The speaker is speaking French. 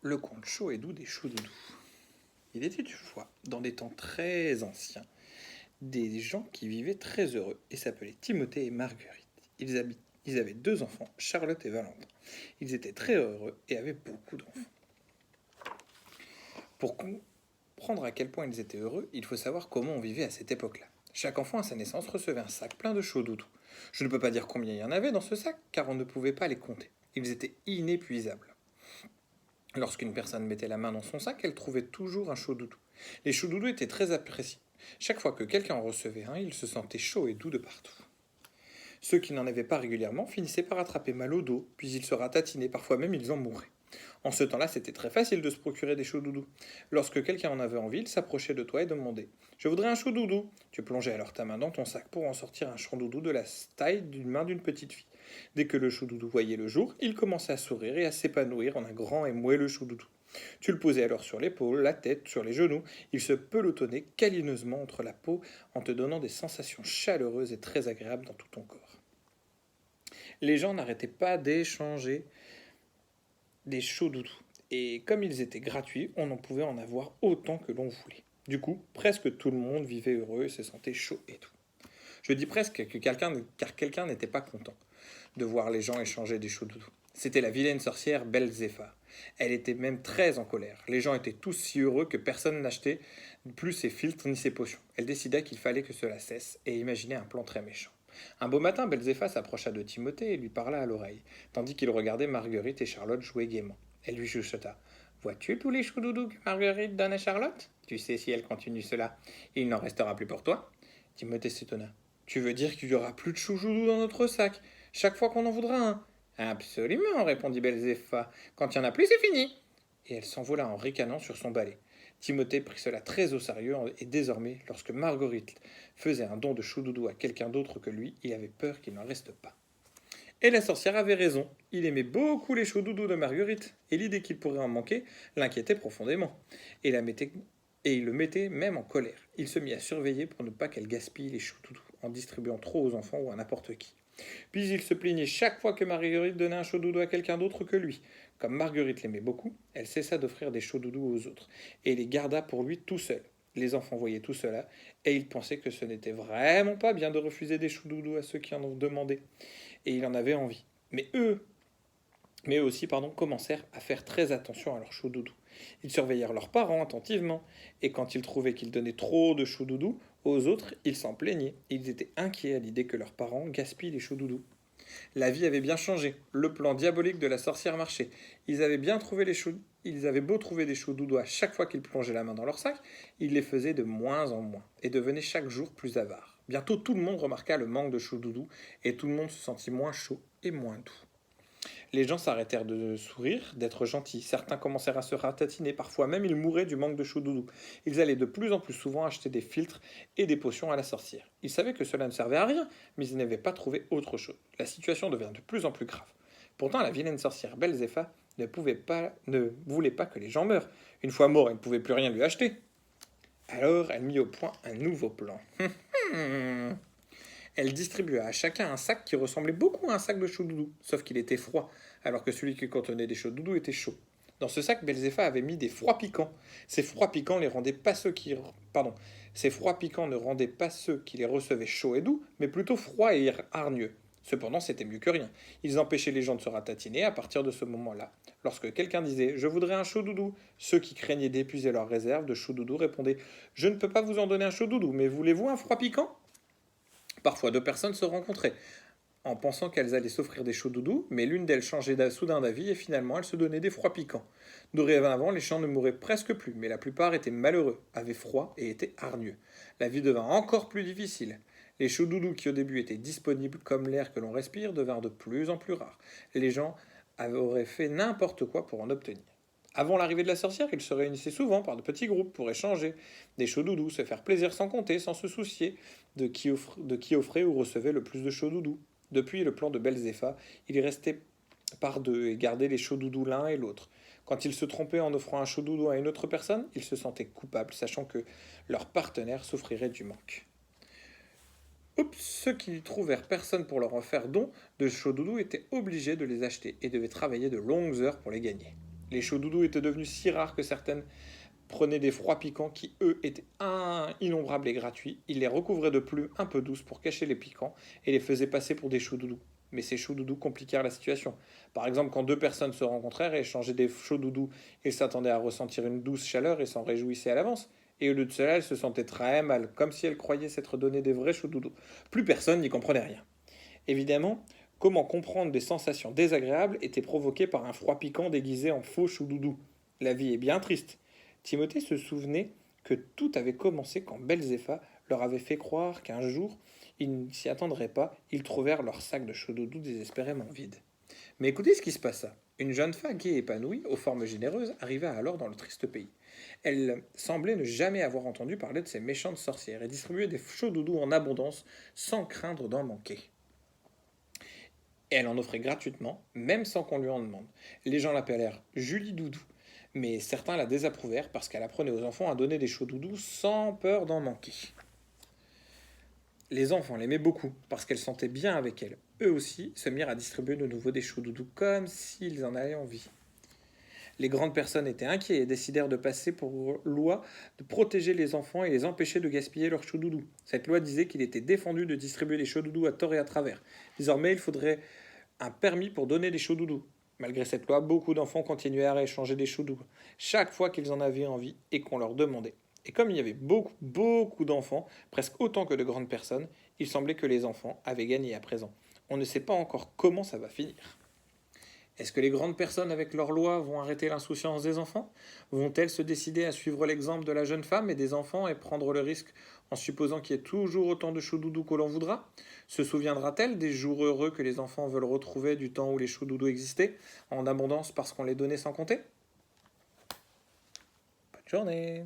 le conte chaud et doux des choudoudous. Il était une fois, dans des temps très anciens, des gens qui vivaient très heureux et s'appelaient Timothée et Marguerite. Ils avaient deux enfants, Charlotte et Valentin. Ils étaient très heureux et avaient beaucoup d'enfants. Pour comprendre à quel point ils étaient heureux, il faut savoir comment on vivait à cette époque-là. Chaque enfant à sa naissance recevait un sac plein de chaudoudous. Je ne peux pas dire combien il y en avait dans ce sac, car on ne pouvait pas les compter. Ils étaient inépuisables. Lorsqu'une personne mettait la main dans son sac, elle trouvait toujours un chaud doudou. Les chauds doudous étaient très appréciés. Chaque fois que quelqu'un en recevait un, il se sentait chaud et doux de partout. Ceux qui n'en avaient pas régulièrement finissaient par attraper mal au dos, puis ils se ratatinaient, parfois même ils en mouraient. En ce temps-là, c'était très facile de se procurer des chauds doudous. Lorsque quelqu'un en avait envie, il s'approchait de toi et demandait Je voudrais un chaud doudou. Tu plongeais alors ta main dans ton sac pour en sortir un chaud doudou de la taille d'une main d'une petite fille. Dès que le chou doudou voyait le jour, il commençait à sourire et à s'épanouir en un grand et moelleux chou doudou. Tu le posais alors sur l'épaule, la tête, sur les genoux. Il se pelotonnait câlineusement entre la peau en te donnant des sensations chaleureuses et très agréables dans tout ton corps. Les gens n'arrêtaient pas d'échanger des chauds doudous. Et comme ils étaient gratuits, on en pouvait en avoir autant que l'on voulait. Du coup, presque tout le monde vivait heureux et se sentait chaud et tout. Je dis presque car quelqu'un n'était pas content de voir les gens échanger des chauds doudous. C'était la vilaine sorcière Belzéphar. Elle était même très en colère. Les gens étaient tous si heureux que personne n'achetait plus ses filtres ni ses potions. Elle décida qu'il fallait que cela cesse et imaginait un plan très méchant. Un beau matin, Belzéphar s'approcha de Timothée et lui parla à l'oreille, tandis qu'il regardait Marguerite et Charlotte jouer gaiement. Elle lui chuchota. Vois-tu tous les choux doudous que Marguerite donne à Charlotte? Tu sais, si elle continue cela, il n'en restera plus pour toi. Timothée s'étonna. Tu veux dire qu'il y aura plus de choux doudous dans notre sac, chaque fois qu'on en voudra un? Absolument, répondit Belzéphar. Quand il n'y en a plus, c'est fini. Et elle s'envola en ricanant sur son balai. Timothée prit cela très au sérieux et désormais, lorsque Marguerite faisait un don de choudoudou à quelqu'un d'autre que lui, il avait peur qu'il n'en reste pas. Et la sorcière avait raison. Il aimait beaucoup les choudoudous de Marguerite, et l'idée qu'il pourrait en manquer l'inquiétait profondément. Et, il le mettait même en colère. Il se mit à surveiller pour ne pas qu'elle gaspille les choudoudous en distribuant trop aux enfants ou à n'importe qui. Puis il se plaignait chaque fois que Marguerite donnait un chaud doudou à quelqu'un d'autre que lui. Comme Marguerite l'aimait beaucoup, elle cessa d'offrir des chauds doudous aux autres, et les garda pour lui tout seul. Les enfants voyaient tout cela, et ils pensaient que ce n'était vraiment pas bien de refuser des chauds doudous à ceux qui en ont demandé, et il en avait envie. Mais eux aussi, commencèrent à faire très attention à leurs chauds doudous. Ils surveillèrent leurs parents attentivement, et quand ils trouvaient qu'ils donnaient trop de chauds doudous aux autres, ils s'en plaignaient. Ils étaient inquiets à l'idée que leurs parents gaspillent les chauds doudous. La vie avait bien changé. Le plan diabolique de la sorcière marchait. Ils avaient beau trouver des chauds doudous à chaque fois qu'ils plongeaient la main dans leur sac, ils les faisaient de moins en moins et devenaient chaque jour plus avares. Bientôt tout le monde remarqua le manque de chauds doudous et tout le monde se sentit moins chaud et moins doux. Les gens s'arrêtèrent de sourire, d'être gentils. Certains commencèrent à se ratatiner, parfois même ils mouraient du manque de chauds doudous. Ils allaient de plus en plus souvent acheter des filtres et des potions à la sorcière. Ils savaient que cela ne servait à rien, mais ils n'avaient pas trouvé autre chose. La situation devint de plus en plus grave. Pourtant, la vilaine sorcière Belzéphar ne voulait pas que les gens meurent. Une fois mort, elle ne pouvait plus rien lui acheter. Alors, elle mit au point un nouveau plan. Elle distribua à chacun un sac qui ressemblait beaucoup à un sac de chaudoudou, sauf qu'il était froid, alors que celui qui contenait des chaudoudous était chaud. Dans ce sac, Belzéphar avait mis des froids piquants. Ces froids piquants les rendaient pas ceux qui... Pardon. Ces froids piquants ne rendaient pas ceux qui les recevaient chauds et doux, mais plutôt froids et hargneux. Cependant, c'était mieux que rien. Ils empêchaient les gens de se ratatiner à partir de ce moment-là. Lorsque quelqu'un disait Je voudrais un chaud doudou, ceux qui craignaient d'épuiser leur réserve de chaud doudou répondaient Je ne peux pas vous en donner un chaud doudou, mais voulez-vous un froid piquant? Parfois, deux personnes se rencontraient en pensant qu'elles allaient s'offrir des chauds doudous, mais l'une d'elles changeait soudain d'avis et finalement elle se donnait des froids piquants. Dorénavant, les gens ne mouraient presque plus, mais la plupart étaient malheureux, avaient froid et étaient hargneux. La vie devint encore plus difficile. Les chauds doudous qui au début étaient disponibles comme l'air que l'on respire devinrent de plus en plus rares. Les gens auraient fait n'importe quoi pour en obtenir. Avant l'arrivée de la sorcière, ils se réunissaient souvent par de petits groupes pour échanger des chauds doudous, se faire plaisir sans compter, sans se soucier de qui offrait ou recevait le plus de chauds doudous. Depuis le plan de Belzéphar, ils restaient par deux et gardaient les chauds doudous l'un et l'autre. Quand ils se trompaient en offrant un chaud doudou à une autre personne, ils se sentaient coupables, sachant que leur partenaire souffrirait du manque. Oups, ceux qui n'y trouvèrent personne pour leur en faire don de chauds doudous étaient obligés de les acheter et devaient travailler de longues heures pour les gagner. Les chauds doudous étaient devenus si rares que certaines prenaient des froids piquants qui, eux, étaient innombrables et gratuits. Ils les recouvraient de plumes un peu douces pour cacher les piquants et les faisaient passer pour des chauds doudous. Mais ces chauds doudous compliquèrent la situation. Par exemple, quand deux personnes se rencontrèrent et échangeaient des chauds doudous, ils s'attendaient à ressentir une douce chaleur et s'en réjouissaient à l'avance. Et au lieu de cela, elles se sentaient très mal, comme si elles croyaient s'être donné des vrais chauds doudous. Plus personne n'y comprenait rien. Évidemment, comment comprendre des sensations désagréables étaient provoquées par un froid piquant déguisé en faux choudoudou. La vie est bien triste. Timothée se souvenait que tout avait commencé quand Belzépha leur avait fait croire qu'un jour, ils ne s'y attendraient pas, ils trouvèrent leur sac de choudoudou désespérément vide. Mais écoutez ce qui se passa. Une jeune femme gaie et épanouie, aux formes généreuses, arriva alors dans le triste pays. Elle semblait ne jamais avoir entendu parler de ces méchantes sorcières et distribuait des chauds-doudous en abondance sans craindre d'en manquer. Et elle en offrait gratuitement, même sans qu'on lui en demande. Les gens l'appelèrent Julie Doudou, mais certains la désapprouvèrent parce qu'elle apprenait aux enfants à donner des chauds doudous sans peur d'en manquer. Les enfants l'aimaient beaucoup parce qu'elle sentait bien avec elle. Eux aussi se mirent à distribuer de nouveau des chauds doudous comme s'ils en avaient envie. Les grandes personnes étaient inquiets et décidèrent de passer pour loi de protéger les enfants et les empêcher de gaspiller leurs chauds-doudous. Cette loi disait qu'il était défendu de distribuer les chauds-doudous à tort et à travers. Désormais, il faudrait un permis pour donner des chauds-doudous. Malgré cette loi, beaucoup d'enfants continuèrent à échanger des chauds-doudous chaque fois qu'ils en avaient envie et qu'on leur demandait. Et comme il y avait beaucoup d'enfants, presque autant que de grandes personnes, il semblait que les enfants avaient gagné à présent. On ne sait pas encore comment ça va finir. Est-ce que les grandes personnes, avec leurs lois, vont arrêter l'insouciance des enfants? Vont-elles se décider à suivre l'exemple de la jeune femme et des enfants et prendre le risque en supposant qu'il y ait toujours autant de choudoudous que l'on voudra? Se souviendra-t-elle des jours heureux que les enfants veulent retrouver du temps où les choudoudous existaient, en abondance parce qu'on les donnait sans compter? Bonne journée!